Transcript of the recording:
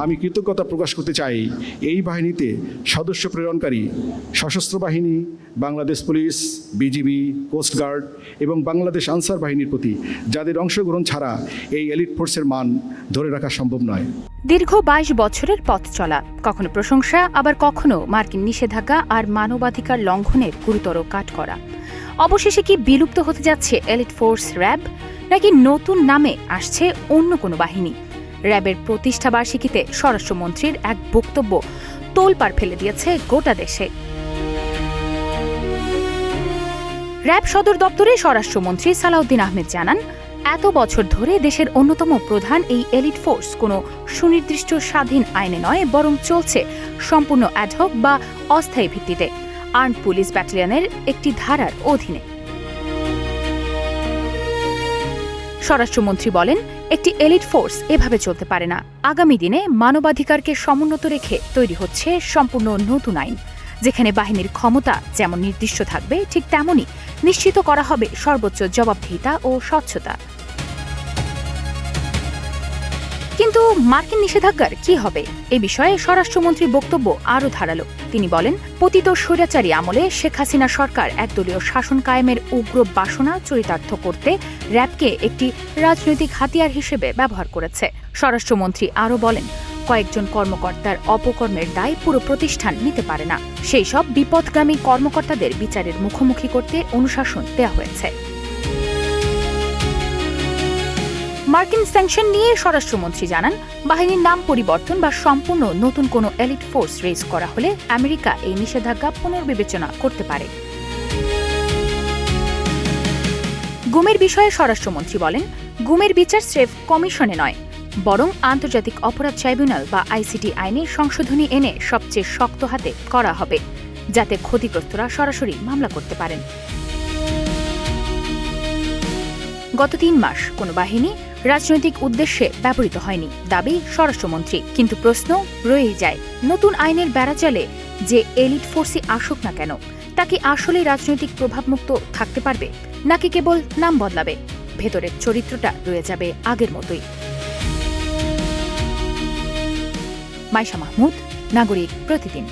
আমি কৃতজ্ঞতা প্রকাশ করতে চাই এই বাহিনীতে সদস্য প্রেরণকারী সশস্ত্র বাহিনী, বাংলাদেশ পুলিশ, বিজিবি, কোস্টগার্ড এবং বাংলাদেশ আনসার বাহিনীর প্রতি, যাদের অংশগ্রহণ ছাড়া এই এলিট ফোর্সের মান ধরে রাখা সম্ভব নয়। দীর্ঘ ২২ বছরের পথ চলা, কখনো প্রশংসা, আবার কখনো মার্কিন নিষেধাজ্ঞা আর মানবাধিকার লঙ্ঘনের গুরুতর কাঠগড়া। অবশেষে কি বিলুপ্ত হতে যাচ্ছে এলিট ফোর্স র্যাব, নাকি নতুন নামে আসছে অন্য কোনো বাহিনী? র্যাবের প্রতিষ্ঠা বার্ষিকীতে স্বরাষ্ট্রমন্ত্রীর এক বক্তব্য তোলপাড় ফেলে দিয়েছে গোটা দেশে। র্যাব সদর দপ্তরে স্বরাষ্ট্রমন্ত্রী সালাউদ্দিন আহমেদ জানান, এত বছর ধরে দেশের অন্যতম প্রধান এই এলিট ফোর্স কোনো সুনির্দিষ্ট স্বাধীন আইনে নয়, বরং চলছে সম্পূর্ণ অ্যাডহক বা অস্থায়ী ভিত্তিতে আর্মড পুলিশ ব্যাটালিয়নের একটি ধারার অধীনে। স্বরাষ্ট্রমন্ত্রী বলেন, একটি এলিট ফোর্স এভাবে চলতে পারে না। আগামী দিনে মানবাধিকারকে সমুন্নত রেখে তৈরি হচ্ছে সম্পূর্ণ নতুন আইন, যেখানে বাহিনীর ক্ষমতা যেমন নির্দিষ্ট থাকবে, ঠিক তেমনই নিশ্চিত করা হবে সর্বোচ্চ জবাবদিহিতা ও স্বচ্ছতা। কিন্তু মার্কিন নিষেধাজ্ঞার কি হবে? এ বিষয়ে স্বরাষ্ট্রমন্ত্রীর বক্তব্য আরও ধারালো। তিনি বলেন, পতিত স্বৈরাচারী আমলে শেখ হাসিনা সরকার একদলীয় শাসন কায়েমের উগ্র বাসনা চরিতার্থ করতে র্যাবকে একটি রাজনৈতিক হাতিয়ার হিসেবে ব্যবহার করেছে। স্বরাষ্ট্রমন্ত্রী আরও বলেন, কয়েকজন কর্মকর্তার অপকর্মের দায় পুরো প্রতিষ্ঠান নিতে পারে না। সেই সব বিপথগামী কর্মকর্তাদের বিচারের মুখোমুখি করতে অনুশাসন দেওয়া হয়েছে। মার্কিন স্যাংশন নিয়ে স্বরাষ্ট্রমন্ত্রী জানান, বাহিনীর নাম পরিবর্তন বা সম্পূর্ণ নতুন কোনো এলিট ফোর্স রেজ করা হলে আমেরিকা এই নিষেধাজ্ঞা পুনর্বিবেচনা করতে পারে। গুমের বিষয়ে স্বরাষ্ট্রমন্ত্রী বলেন, গুমের বিচার স্রেফ কমিশনে নয়, বরং আন্তর্জাতিক অপরাধ ট্রাইব্যুনাল বা আইসিটি আইনে সংশোধনী এনে সবচেয়ে শক্ত হাতে করা হবে, যাতে ক্ষতিগ্রস্তরা সরাসরি মামলা করতে পারেন। গত ৩ মাস কোনো বাহিনী রাজনৈতিক উদ্দেশ্যে ব্যবহৃত হয়নি, দাবি স্বরাষ্ট্রমন্ত্রী। কিন্তু প্রশ্ন রয়েই যায়, নতুন আইনের বেড়াজালে যে এলিট ফোর্সই আসুক না কেন, তা কি আসলে রাজনৈতিক প্রভাবমুক্ত থাকতে পারবে, নাকি কেবল নাম বদলাবে? ভেতরের চরিত্রটা রয়ে যাবে আগের মতোই। মাইশা মাহমুদ, নাগরিক প্রতিদিন।